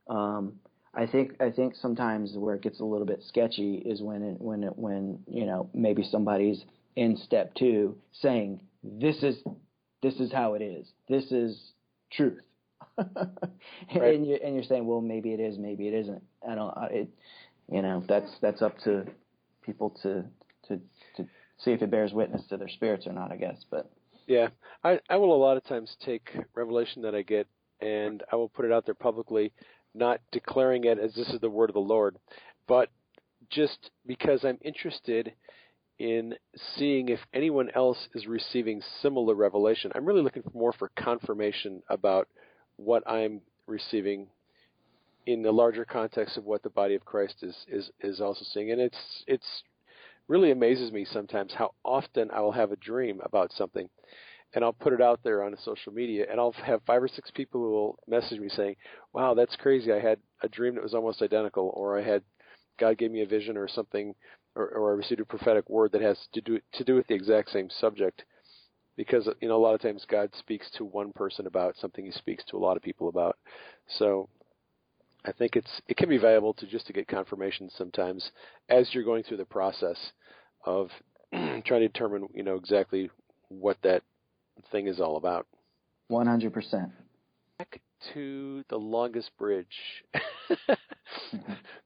I think sometimes where it gets a little bit sketchy is when maybe somebody's in step 2 saying this is how it is, this is truth, and you're saying, well, maybe it is, maybe it isn't. That's up to people to see if it bears witness to their spirits or not, I guess. But yeah, I will a lot of times take revelation that I get, and I will put it out there publicly, not declaring it as this is the word of the Lord, but just because I'm interested in seeing if anyone else is receiving similar revelation. I'm really looking more for confirmation about what I'm receiving in the larger context of what the body of Christ is also seeing. And it's really amazes me sometimes how often I will have a dream about something, and I'll put it out there on social media, and I'll have 5 or 6 people who will message me saying, "Wow, that's crazy! I had a dream that was almost identical," or God gave me a vision or something, or I received a prophetic word that has to do with the exact same subject. Because a lot of times God speaks to one person about something He speaks to a lot of people about. So I think it can be valuable to get confirmation sometimes as you're going through the process of trying to determine exactly what that thing is all about. 100%. Back to the longest bridge.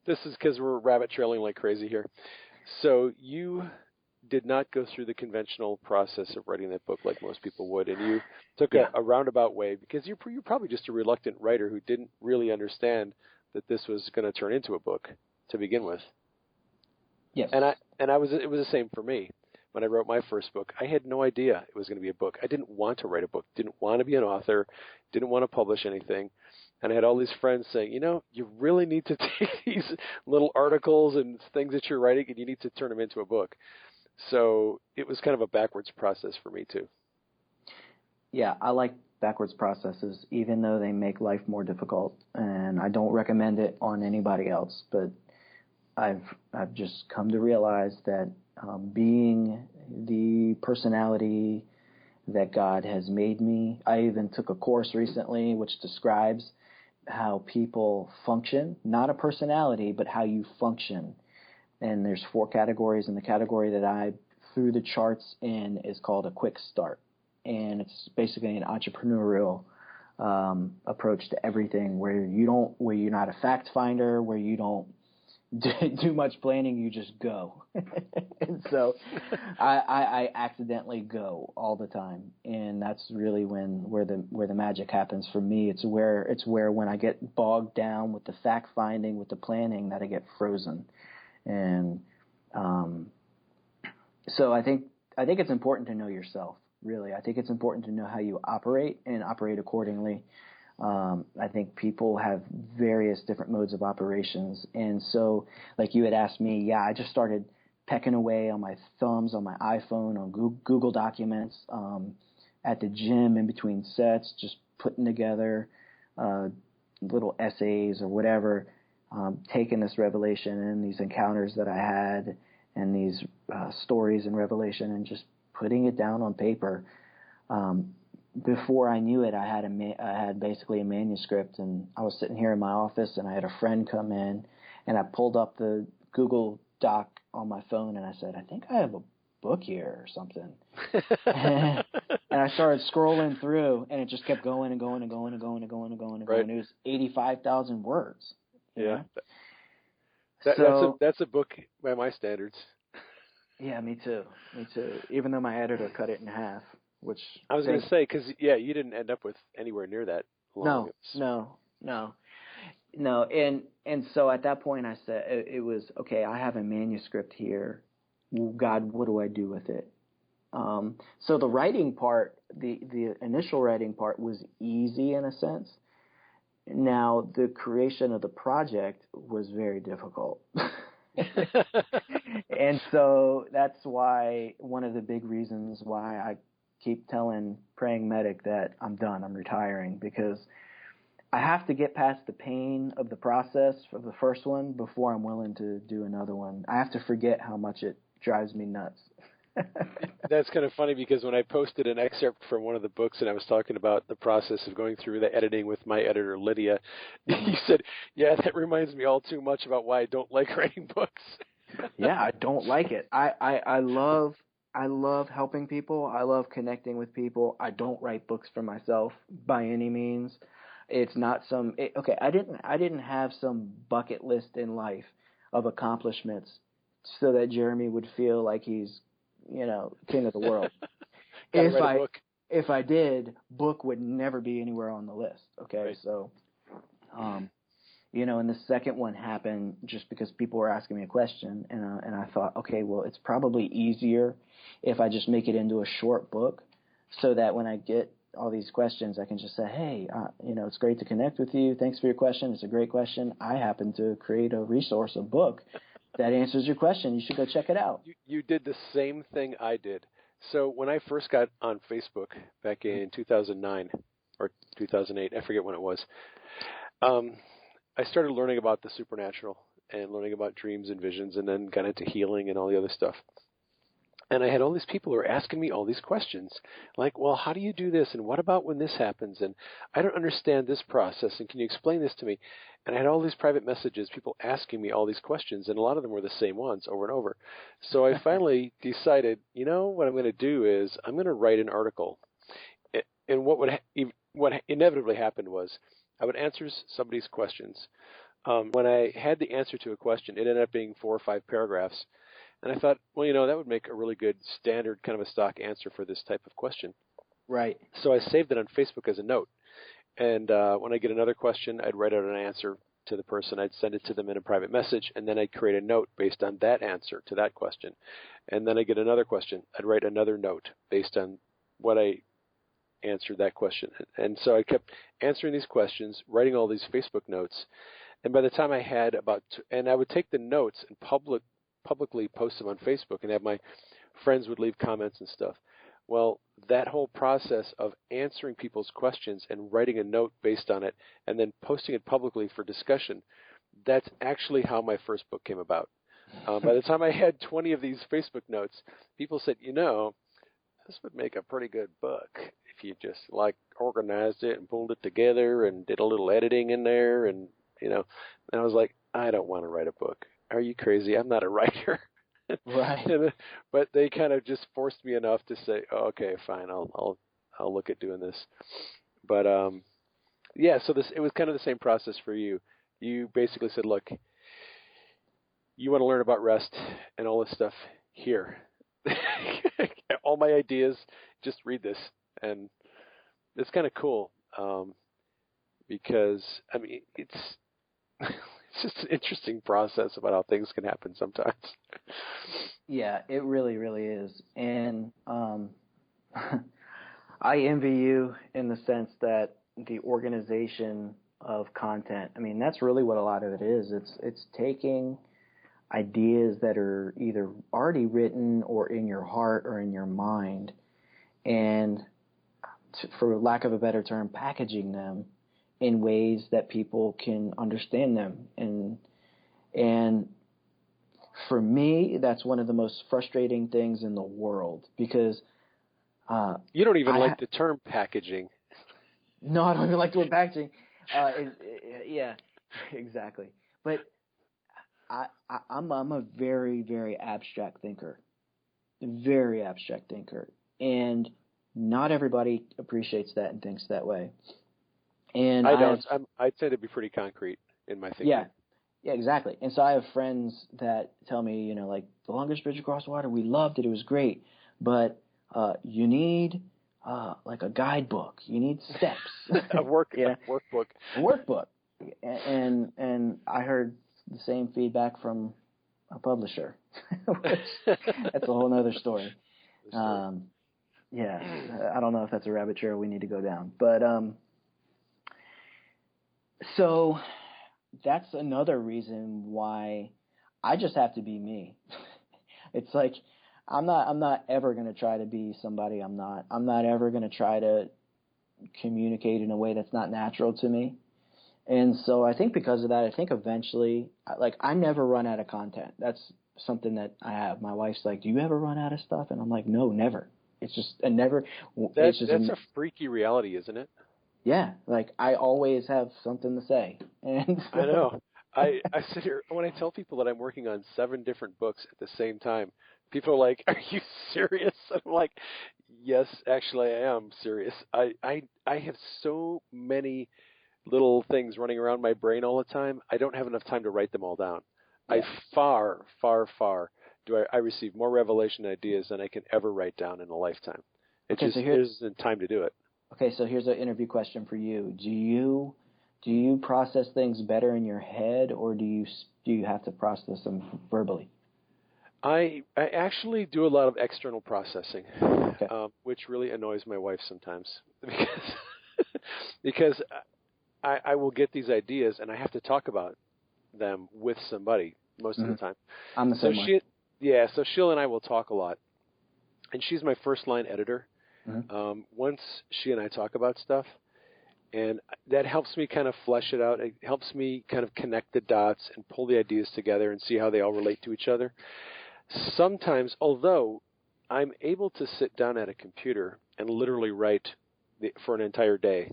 This is because we're rabbit trailing like crazy here. So you did not go through the conventional process of writing that book like most people would, and you took a roundabout way because you're probably just a reluctant writer who didn't really understand that this was going to turn into a book to begin with. Yes. And it was the same for me. When I wrote my first book, I had no idea it was going to be a book. I didn't want to write a book, didn't want to be an author, didn't want to publish anything. And I had all these friends saying, you really need to take these little articles and things that you're writing and you need to turn them into a book. So it was kind of a backwards process for me too. Yeah, I like backwards processes, even though they make life more difficult. And I don't recommend it on anybody else, but I've just come to realize that being the personality that God has made me. I even took a course recently which describes how people function, not a personality, but how you function. And there's 4 categories, and the category that I threw the charts in is called a quick start. And it's basically an entrepreneurial approach to everything where you're not a fact finder, where you don't do much planning, you just go. And so I accidentally go all the time, and that's really where the magic happens for me. It's where when I get bogged down with the fact finding, with the planning, that I get frozen. And so I think it's important to know yourself. Really, I think it's important to know how you operate and operate accordingly. I think people have various different modes of operations. And so, like you had asked me, I just started pecking away on my thumbs, on my iPhone, on Google Documents, at the gym in between sets, just putting together little essays or whatever, taking this revelation and these encounters that I had and these stories in Revelation and just putting it down on paper. Before I knew it, I had basically a manuscript, and I was sitting here in my office, and I had a friend come in, and I pulled up the Google Doc on my phone, and I said, I think I have a book here or something. And I started scrolling through, and it just kept going and going and going and going and going and going and going. It was 85,000 words. Yeah. So that's a book by my standards. Yeah, me too. Even though my editor cut it in half. Which I was going to say, because you didn't end up with anywhere near that long. No. And so at that point, I said it was okay. I have a manuscript here. God, what do I do with it? So the writing part, the initial writing part, was easy in a sense. Now the creation of the project was very difficult. And so that's why one of the big reasons why I keep telling Praying Medic that I'm done, I'm retiring, because I have to get past the pain of the process of the first one before I'm willing to do another one. I have to forget how much it drives me nuts. That's kind of funny because when I posted an excerpt from one of the books and I was talking about the process of going through the editing with my editor, Lydia, you said, that reminds me all too much about why I don't like writing books. Yeah, I don't like it. I love helping people. I love connecting with people. I don't write books for myself by any means. It's not I didn't have some bucket list in life of accomplishments so that Jeremy would feel like he's, king of the world. If I did, book would never be anywhere on the list. Okay. Right. So, and the second one happened just because people were asking me a question, and I thought, okay, well, it's probably easier if I just make it into a short book, so that when I get all these questions, I can just say, hey, it's great to connect with you. Thanks for your question. It's a great question. I happen to create a resource, a book that answers your question. You should go check it out. You did the same thing I did. So when I first got on Facebook back in 2009 or 2008, I forget when it was, I started learning about the supernatural and learning about dreams and visions, and then got into healing and all the other stuff. And I had all these people who were asking me all these questions, like, well, how do you do this? And what about when this happens? And I don't understand this process. And can you explain this to me? And I had all these private messages, people asking me all these questions, and a lot of them were the same ones over and over. So I finally decided, what I'm going to do is I'm going to write an article. And what inevitably happened was I would answer somebody's questions. When I had the answer to a question, it ended up being 4 or 5 paragraphs. And I thought, well, that would make a really good standard kind of a stock answer for this type of question. Right. So I saved it on Facebook as a note. And when I get another question, I'd write out an answer to the person. I'd send it to them in a private message, and then I'd create a note based on that answer to that question. And then I get another question. I'd write another note based on what I answered that question. And so I kept answering these questions, writing all these Facebook notes. And by the time I had and I would take the notes and publicly post them on Facebook, and have my friends would leave comments and stuff. Well, that whole process of answering people's questions and writing a note based on it and then posting it publicly for discussion, that's actually how my first book came about. By the time I had 20 of these Facebook notes, people said, this would make a pretty good book if you just organized it and pulled it together and did a little editing in there. And I was like, I don't want to write a book. Are you crazy? I'm not a writer. Right. But they kind of just forced me enough to say, oh, okay, fine, I'll look at doing this. But so it was kind of the same process for you. You basically said, look, you want to learn about rest and all this stuff here. All my ideas, just read this. And it's kind of cool because, it's just an interesting process about how things can happen sometimes. Yeah, it really, really is. And I envy you in the sense that the organization of content, that's really what a lot of it is. It's taking ideas that are either already written or in your heart or in your mind, and for lack of a better term, packaging them in ways that people can understand them. And for me, that's one of the most frustrating things in the world, because you don't even like the term packaging. No, I don't even like the word packaging. Yeah, exactly. But I'm a very, very abstract thinker, and not everybody appreciates that and thinks that way. And I don't. I tend to be pretty concrete in my thinking. Yeah, exactly. And so I have friends that tell me, The Longest Bridge Across Water, we loved it, it was great, but you need a guidebook, you need steps, a workbook, and I heard the same feedback from a publisher, which that's a whole other story. Yeah, I don't know if that's a rabbit trail we need to go down, but so that's another reason why I just have to be me. It's like I'm not ever going to try to be somebody I'm not. I'm not ever going to try to communicate in a way that's not natural to me. And so I think because of that, I think eventually, I never run out of content. That's something that I have. My wife's like, "Do you ever run out of stuff?" And I'm like, "No, never." It's just a never. That's a freaky reality, isn't it? Yeah, I always have something to say. And I know. I sit here when I tell people that I'm working on 7 different books at the same time. People are like, "Are you serious?" I'm like, "Yes, actually, I am serious. I have so many little things running around my brain all the time. I don't have enough time to write them all down. Yeah. Far do I receive more revelation ideas than I can ever write down in a lifetime. There isn't time to do it." Okay, so here's an interview question for you. Do you process things better in your head, or do you have to process them verbally? I actually do a lot of external processing, Okay. which really annoys my wife sometimes because I will get these ideas and I have to talk about them with somebody most of the time. I'm the same way. So Sheila and I will talk a lot, and she's my first line editor. Once she and I talk about stuff, and that helps me kind of flesh it out. It helps me kind of connect the dots and pull the ideas together and see how they all relate to each other. Sometimes, although I'm able to sit down at a computer and literally write for an entire day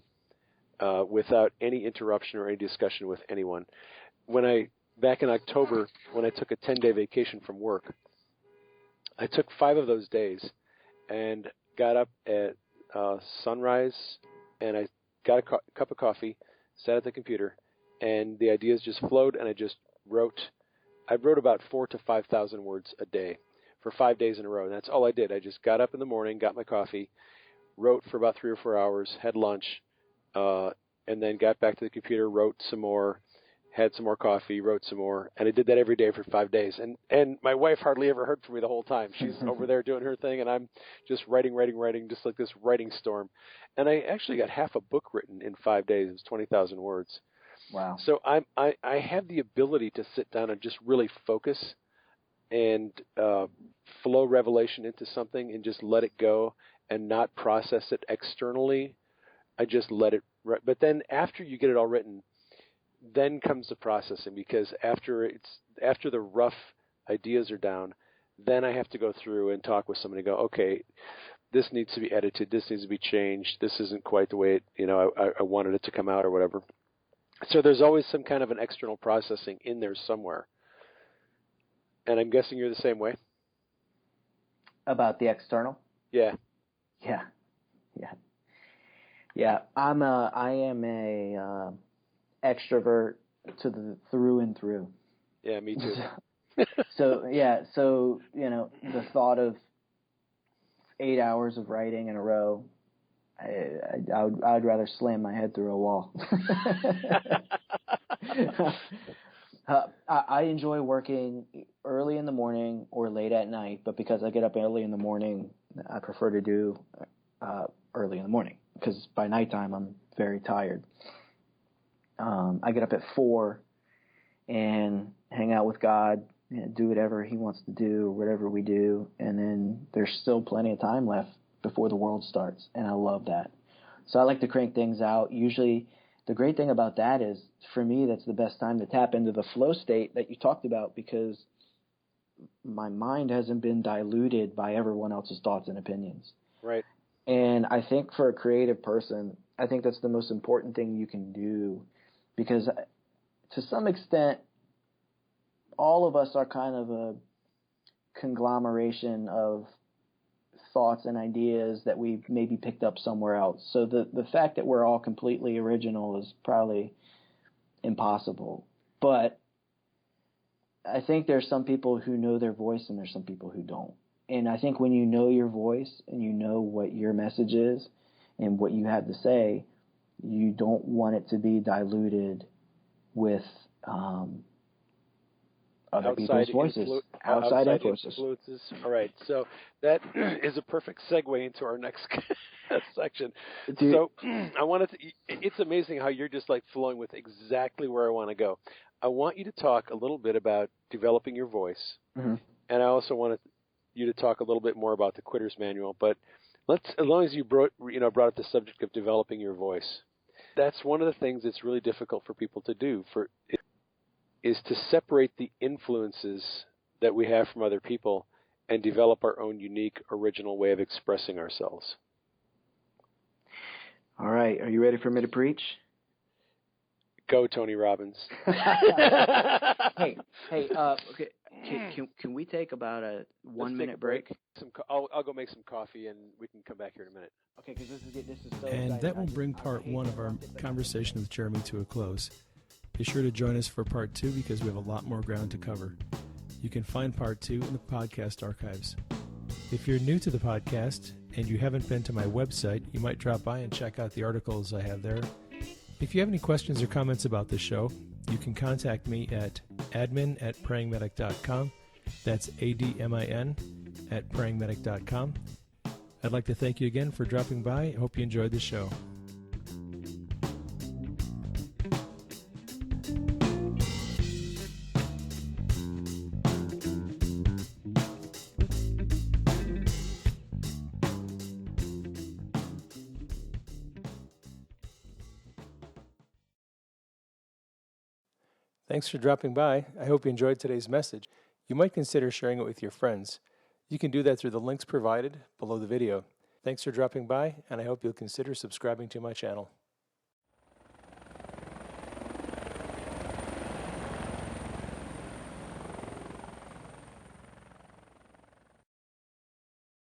without any interruption or any discussion with anyone. Back in October, when I took a 10-day vacation from work, I took 5 of those days and got up at sunrise, and I got a cup of coffee, sat at the computer, and the ideas just flowed, and I just wrote. I wrote about 4,000 to 5,000 words a day for 5 days in a row, and that's all I did. I just got up in the morning, got my coffee, wrote for about 3 or 4 hours, had lunch, and then got back to the computer, wrote some more, had some more coffee, wrote some more, and I did that every day for 5 days. And my wife hardly ever heard from me the whole time. She's over there doing her thing, and I'm just writing, just like this writing storm. And I actually got half a book written in 5 days. It was 20,000 words. Wow. So I have the ability to sit down and just really focus and flow revelation into something and just let it go and not process it externally. I just let it. But then after you get it all written, then comes the processing, because after the rough ideas are down, then I have to go through and talk with somebody and go, okay, this needs to be edited, this needs to be changed, this isn't quite the way I wanted it to come out or whatever. So there's always some kind of an external processing in there somewhere. And I'm guessing you're the same way? About the external? Yeah. I am a extrovert through and through. Yeah, me too. So the thought of 8 hours of writing in a row, I'd rather slam my head through a wall. I enjoy working early in the morning or late at night, but because I get up early in the morning, I prefer to do early in the morning, because by nighttime I'm very tired. I get up at 4 and hang out with God, do whatever He wants to do, whatever we do, and then there's still plenty of time left before the world starts, and I love that. So I like to crank things out. Usually, the great thing about that is, for me, that's the best time to tap into the flow state that you talked about, because my mind hasn't been diluted by everyone else's thoughts and opinions. Right. And I think for a creative person, I think that's the most important thing you can do, because to some extent, all of us are kind of a conglomeration of thoughts and ideas that we maybe picked up somewhere else. So the fact that we're all completely original is probably impossible. But I think there's some people who know their voice and there's some people who don't. And I think when you know your voice and you know what your message is and what you have to say, you don't want it to be diluted with other people's voices, outside influences. All right, so that is a perfect segue into our next section. Dude. So I wanted to. It's amazing how you're just like flowing with exactly where I want to go. I want you to talk a little bit about developing your voice, and I also wanted you to talk a little bit more about the Quitter's Manual. But as long as you brought up the subject of developing your voice, that's one of the things that's really difficult for people to do. Is to separate the influences that we have from other people and develop our own unique, original way of expressing ourselves. All right. Are you ready for me to preach? Go, Tony Robbins. Hey. Okay. Can we take about a 1 minute break? I'll go make some coffee and we can come back here in a minute. Okay, because this is so. And that will bring part 1 of our conversation with Jeremy to a close. Be sure to join us for part 2 because we have a lot more ground to cover. You can find part 2 in the podcast archives. If you're new to the podcast and you haven't been to my website, you might drop by and check out the articles I have there. If you have any questions or comments about the show, you can contact me at admin@prayingmedic.com. That's ADMIN at prayingmedic.com. I'd like to thank you again for dropping by. I hope you enjoyed the show. Thanks for dropping by. I hope you enjoyed today's message. You might consider sharing it with your friends. You can do that through the links provided below the video. Thanks for dropping by, and I hope you'll consider subscribing to my channel.